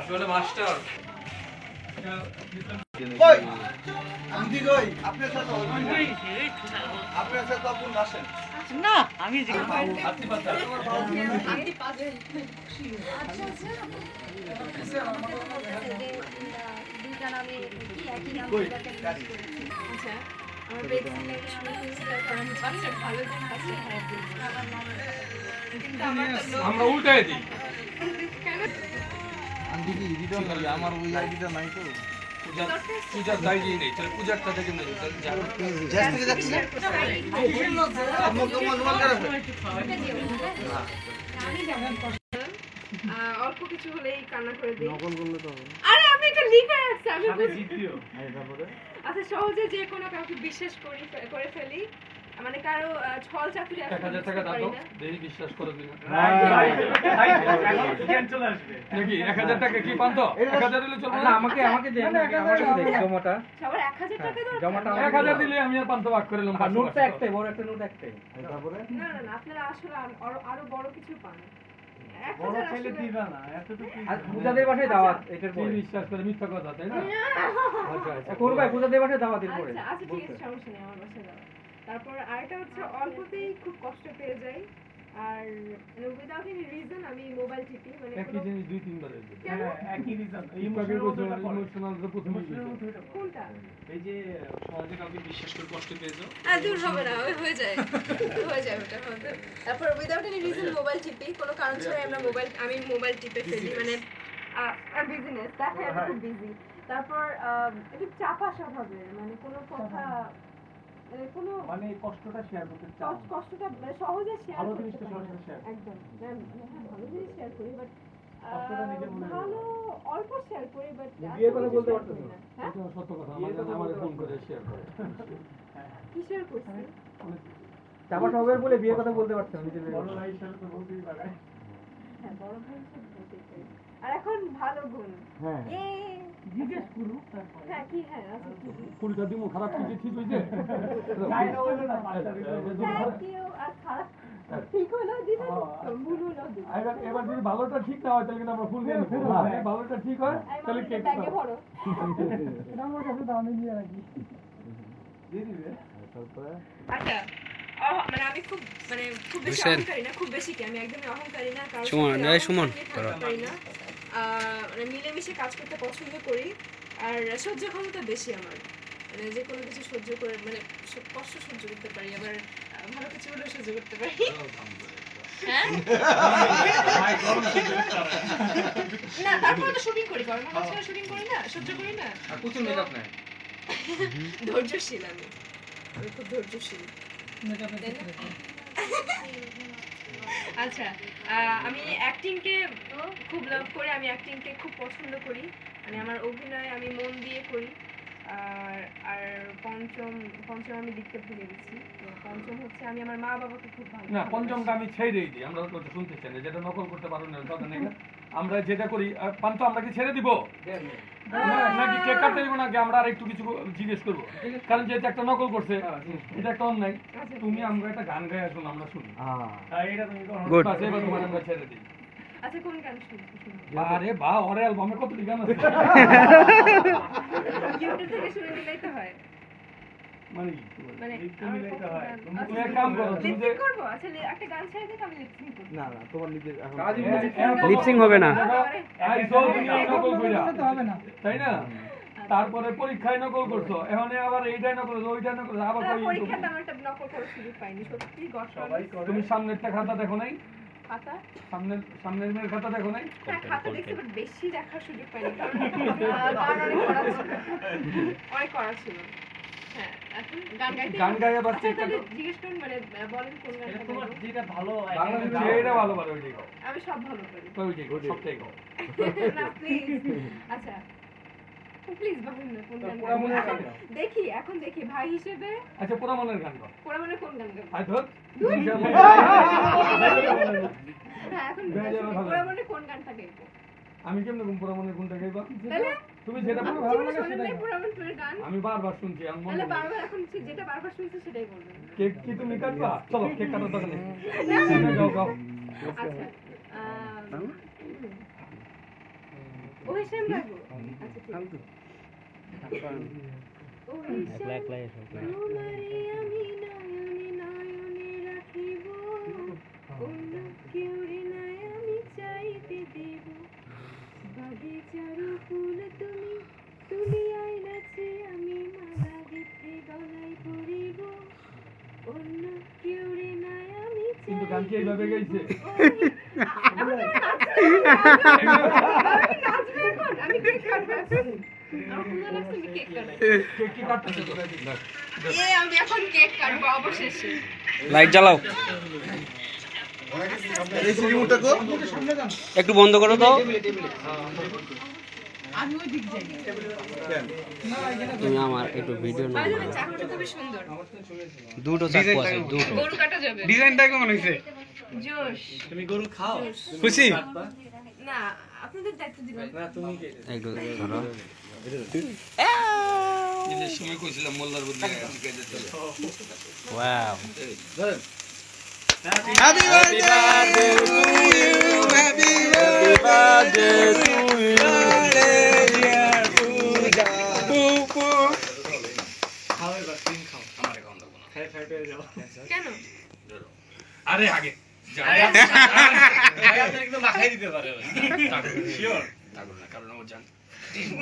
আসলে মাস্টার কই আন্টি কই আপনার সাথে আপনার সাথে তখন আসেন না আমি যে হাতি পাতা আন্টি পাবে আচ্ছা আচ্ছা দুইটা নামে কি একই নাম দুটাকে মিক্স করেছি আচ্ছা আমার বেসিক্যালি শুরু করেছিলাম আচ্ছা ভালো দিন আছে খারাপ দিন কিন্তু আমার তো আমরা উল্টাই দিই আন্টি কি এডিটর নাকি আমার ওই আইডিটা নাই তো পূজার দায়ী নেই তাহলে পূজার টাকা কেমন জাস্ট থেকে যাচ্ছি না আপনার তো মন করে আমি যেমন অল্প কিছু হলেই কান্না করে দিই নকল করলে তো হবে আরে আমি এটা লিখে রাখছি আমি জিতিও তারপরে আচ্ছা সহজে যে কোনো কাউকে বিশ্বাস করে ফেলি মানে কারো ছল চাতুরি 1000 টাকা দাও দেরি বিশ্বাস করে দিন চলে আসবে নাকি 1000 টাকা কি পান তো 1000 দিলে চলবে না আমাকে দেন আমাকে দেন জমাটা সবার 1000 টাকা দাও জমাটা 1000 দিলে আমি আর পান তো ভাগ করে নিলাম নোটটা একটাই বড় একটা নোট একটাই তারপরে না আপনারা আসলে আরো বড় কিছু পান বড় ছেলে দিবা না এতটুকু আর পূজাদের বাসায় দাওয়াত এটার পরে বিশ্বাস করে মিথ্যা কথা তাই না আচ্ছা আচ্ছা কোন ভাই পূজাদের বাসায় দাওয়াতের পরে আচ্ছা ঠিক আছে সমস্যা নেই আমার বাসায় দাও তারপর আরেকটা হচ্ছে অল্পতেই খুব কষ্ট পেয়ে যাই আর উইদাউট এনি রিজন আমি মোবাইল টিপি মানে একই জিনিস দুই তিনবার এসে একই রিজন ইমোশনাল তো প্রথমে কোনটা এই যে সহজে কাউকে বিশ্বাস করে কষ্ট পেয়েছো দূর হবে না হয়ে যায় ওটা হবে তারপর উইদাউট এনি রিজন মোবাইল টিপি কোনো কারণ ছাড়াই আমি মোবাইল টিপে ফেলি মানে বিজনেস দেখে আমি খুব বিজি তারপর একটু চাপা স্বভাবের মানে কোনো কথা কোনো মানে কষ্টটা শেয়ার করতে চাও কষ্টটা মানে সহজে শেয়ার ভালো করতে জিনিসটা পারি সহজে শেয়ার একদম হ্যাঁ ভালো জিনিস শেয়ার করি বাট কষ্টটা নিজের মনে ভালো অল্প শেয়ার করি বাট বিয়ে করে বলতে পারতেছ না হ্যাঁ এটা সত্য কথা আমাদের ফোন করে শেয়ার করে কি শেয়ার করছি চাপা স্বভাবের বলে বিয়ের কথা বলতে পারছো নিজের বড় ভাই হিসেবে তো বলতেই পারে হ্যাঁ বড় ভাই হিসেবে বলতেই পারি আর এখন ভালো গুণ হ্যাঁ জিজ্ঞেস করু হ্যাঁ কি হ্যাঁ আচ্ছা কি ফুলটা দিমু খারাপ কিছু ঠিক হইছে থ্যাংক ইউ আর খারাপ ঠিক হলো দিবেন ভুল হলো দিবেন এবার যদি ভালোটা ঠিক না হয় তাহলে কিন্তু আমরা ফুল দিয়ে দেবো ভালোটা ঠিক হয় তাহলে কেক ব্যাগে ভরো এটা আমার কাছে দামে নিয়ে রাখি দিয়ে দিবে তারপরে আচ্ছা মানে আমি খুব বেশি অহংকারী না খুব বেশি কি আমি একদমই অহংকারী না কারণ সুমন পারি না মানে মিলেমিশে কাজ করতে পছন্দ করি আর সহ্য ক্ষমতা বেশি আমার মানে যে কোনো কিছু সহ্য করে মানে কষ্ট সহ্য করতে পারি আবার ভালো কিছু হলেও সহ্য করতে পারি হ্যাঁ না তারপরে তো শুটিং করি গরমের মাঝখানে শুটিং করি না সহ্য করি না আর প্রচুর মেকআপ নাই ধৈর্যশীল আমি খুব ধৈর্যশীল আচ্ছা আমি অ্যাক্টিংকে খুব লাভ করি আমি অ্যাক্টিংকে খুব পছন্দ করি মানে আমার অভিনয় আমি মন দিয়ে করি আর পঞ্চম আমি লিখতে ভুলে গেছি পঞ্চম হচ্ছে আমি আমার মা বাবাকে খুব ভালো না পঞ্চমটা আমি ছেড়েই দিই আমরা তো শুনতে চাই না যেটা নকল করতে পারো না কথা নেই আমরা যেটা করি পান্ত আমরা কি ছেড়ে দিব নাকি কেক কাটতে দিব নাকি আমরা আর একটু কিছু জিজ্ঞেস করবো কারণ যেহেতু একটা নকল করছে এটা একটা অন্যায় তুমি আমরা একটা গান গাই আসুন আমরা শুনি এটা তুমি এবার তোমার আমরা ছেড়ে দিই আচ্ছা কোন গান শুনতে আরে বাহ ওরে অ্যালবামে কত গান আছে ইউটিউব থেকে শুনে নিলেই তো হয় মানে তুমি এক কাম করো তুমি যে করব আচ্ছা একটা গান ছেড়ে দিতে আমি লিপসিং করব না তোমার নিজের এখন লিপসিং হবে না আই সব দুনিয়া নকল কইরা তাই না তারপরে পরীক্ষায় নকল করছো এখন আবার এইটাই নকল করছো ওইটাই নকল করছো আবার কই পরীক্ষাতে আমার একটা নকল করার সুযোগ পাইনি সত্যি গসল তুমি সামনেরটা খাতা দেখো নাই খাতা সামনের মেয়ের খাতা দেখো নাই হ্যাঁ খাতা দেখতে বাট বেশি দেখার সুযোগ পাইনি কারণ অনেক করা ছিল হ্যাঁ এখন গান গাইতে আবার চেষ্টা করো জিজ্ঞেস করুন মানে বলেন কোন গানটা তোমার যেটা ভালো বাংলাদেশে যেটা ভালো পারে ওইটাই গাও আমি সব ভালো করি ওইটাই গাও সবটাই গাও না প্লিজ আচ্ছা প্লিজ বলুন না কোন গান দেখি এখন দেখি ভাই হিসেবে আচ্ছা পোড়ামনের গান গাও পোড়ামনের কোন গান গাবো আই ধর হ্যাঁ এখন পোড়ামনের কোন গানটা গাইবো আমি কেমনে পোড়ামনের কোনটা গাইবা তাহলে তুমি যেটা ভালো লাগে সেটাই পোড়ামনের গান আমি বারবার শুনছি আমি মনে তাহলে বারবার এখন যেটা বারবার শুনছি সেটাই বলবেন কেক কি তুমি কাটবা চলো কেক কাটার দরকার নেই গাও গাও আচ্ছা ওই সেম লাগবো আচ্ছা ঠিক আছে তোমারে আমি নয়নে নয়নে রাখিব অন্য কেউরে নাই আমি চাইতে দেব বাগিচার ফুল তুমি তুলিয়াই নাচে আমি মালা গেথে গলায় পরিব অন্য কেউরে নাই আমি কিন্তু গান কি এইভাবে গাইছে আমি কেক কাটবো কেক কি কাটতেছে তোরা আমি এখন কেক কাটবো অবশেষে লাইট জ্বালাও এই রিমোটটা কো একটু বন্ধ করো তো তুমি আমার একটু ভিডিও না ভালো চাকুটা খুব সুন্দর দুটো চাকু আছে দুটো গরু কাটা যাবে ডিজাইনটা কেমন হইছে জোশ তুমি গরু খাও খুশি না আপনাদের দায়িত্ব দিলাম একটু ধরো নিজের সময় কইছিলাম মোল্লার বদলে wow happy birthday to you happy birthday to you dear Puja Pupu খাও এবার ক্রিম খাও আমারে খাওয়া লাগবে না কেন আরে আগে একদম মাখাই দিতে পারে শিওর তাগল না কারণ ও জান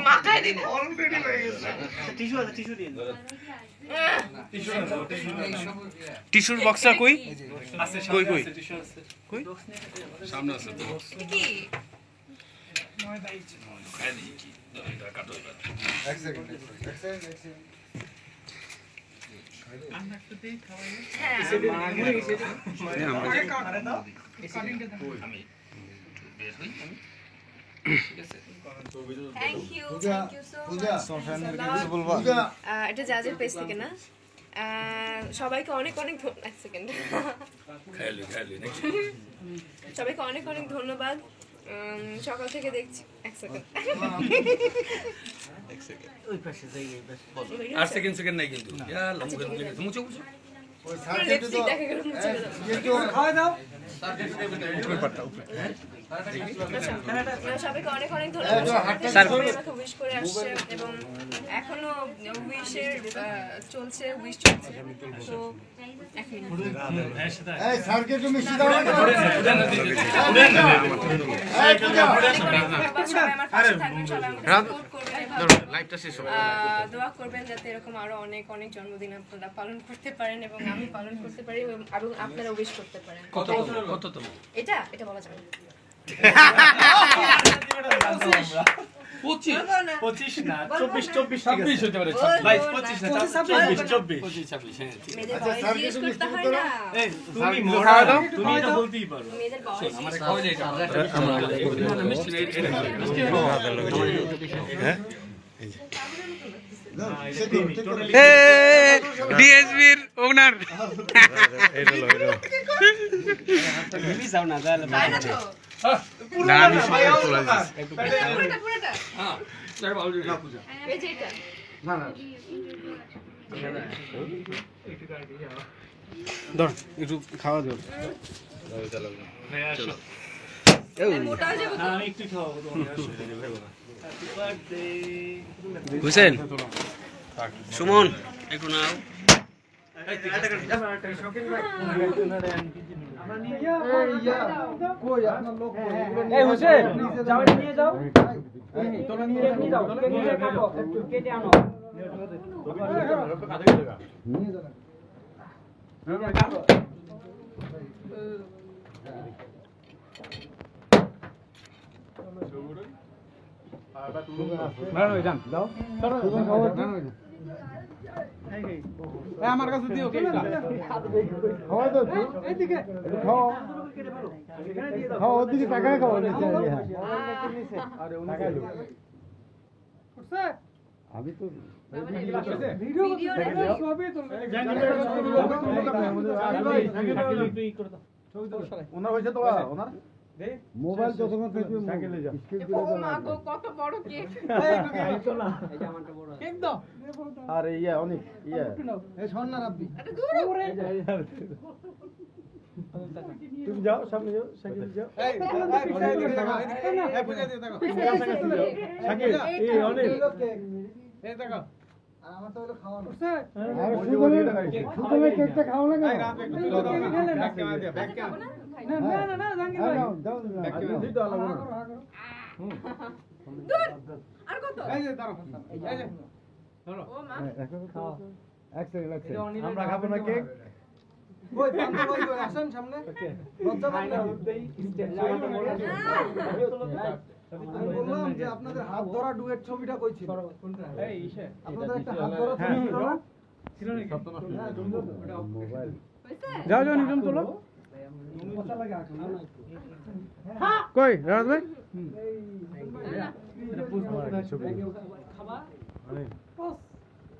মাথায় দিন অলরেডি হয়ে গেছে টিস্যু আছে টিস্যু দিন টিস্যু আছে টিস্যুর বক্সটা কই আছে কই কই টিস্যু আছে কই সামনে আছে তো কি খাই দিই কি এটা কাটো এবার এক সেকেন্ড হ্যাঁ আমি বের হই আমি ঠিক আছে thank you so Puja much Puja এটা জাজের পেজ থেকে না সবাইকে অনেক অনেক এক সেকেন্ড খাইলি নাকি সবাইকে অনেক অনেক ধন্যবাদ সকাল থেকে দেখছি এক সেকেন্ড আর সেকেন্ড নাই কিন্তু ইয়াল্লা মুখে মুছে ওই সার্কেট লিপস্টিক তো দেখা গেল মুছে গেল একটু খাওয়া দাও সবাইকে অনেক অনেক ধন্যবাদ সবাই আমাকে উইশ করে আসছে এবং এখনো উইশের চলছে উইশ চলছে তো এক মিনিট এই স্যারকে একটু মিষ্টি দাও না সবাই আমার পাশে থাকবেন সবাই আমাকে সাপোর্ট করবেন লাইটটা শেষ হবে দোয়া করবেন যাতে এরকম আরো অনেক অনেক জন্মদিন আপনারা পালন করতে পারেন এবং আমি পালন করতে পারি এবং আপনারা উইশ করতে পারেন কততম এটা বলা যাবে না 25 না 24 26 হতে পারে ভাই 25 না 24 26 হ্যাঁ ঠিক মেয়েদের বয়স জিজ্ঞেস করতে হয় না তুমি খাওয়া দাও তুমি এটা বলতেই পারো মেয়েদের বয়স আমারে খাওয়া যায় আমরা মিষ্টি হ্যাঁ ডিএসবির ওনার মিমি যাও না তাহলে তাই না তো না আমি সবাই তোলা দিচ্ছি পুরোটা হ্যাঁ যাই ভালো না পূজা এই যে এটা ধর একটু খাওয়া দাও মোটা হয়ে যাবে তো আমি একটু খাওয়াবো তোমাকে হ্যাপি বার্থডে হুসেন সুমন একটু নাও এই হোসেন যাও নিয়ে যাও তোমরা নিয়ে যাও নিয়ে কাটো একটু কেটে আনো আমার কাছে দিও কেকটা খাওয়া দাও তো এইদিকে খাও খাও ওদিকে টাকা খাও নিচে আরে টাকা লো আমি তো ভিডিও সবই তো ওনার হইছে তো ওনার মোবাইল যতক্ষণ থাকবে সাইকেলে যা ও মা গো কত বড় কেক কেক দাও আরে ইয়া অনেক ইয়া এই শোন না রাব্বি এটা দূর তুমি যাও সামনে যাও শাকিল যাও শাকিল এই অনেক আর সুতলে কেকটা খাও না কেন দূর আর কত ও মা এক সেকেন্ড আমরা খাবো না কেক বললাম যে আপনাদের হাত ধরা ডুয়েট ছবিটা কই ছিল আপনাদের একটা হাত ধরা ছবি ছিল না মোবাইল হইছে যাও যাও নিজাম তোলো কই রাজ ভাই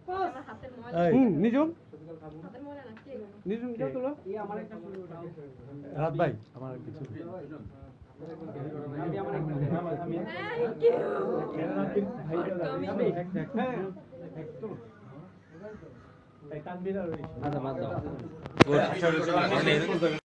আমার হাতের ময়লা নিজম হাতের ময়লা না কি এগুলো নিজম যাও তোলো রাত ভাই আমার কিছু থ্যাংক ইউ গুড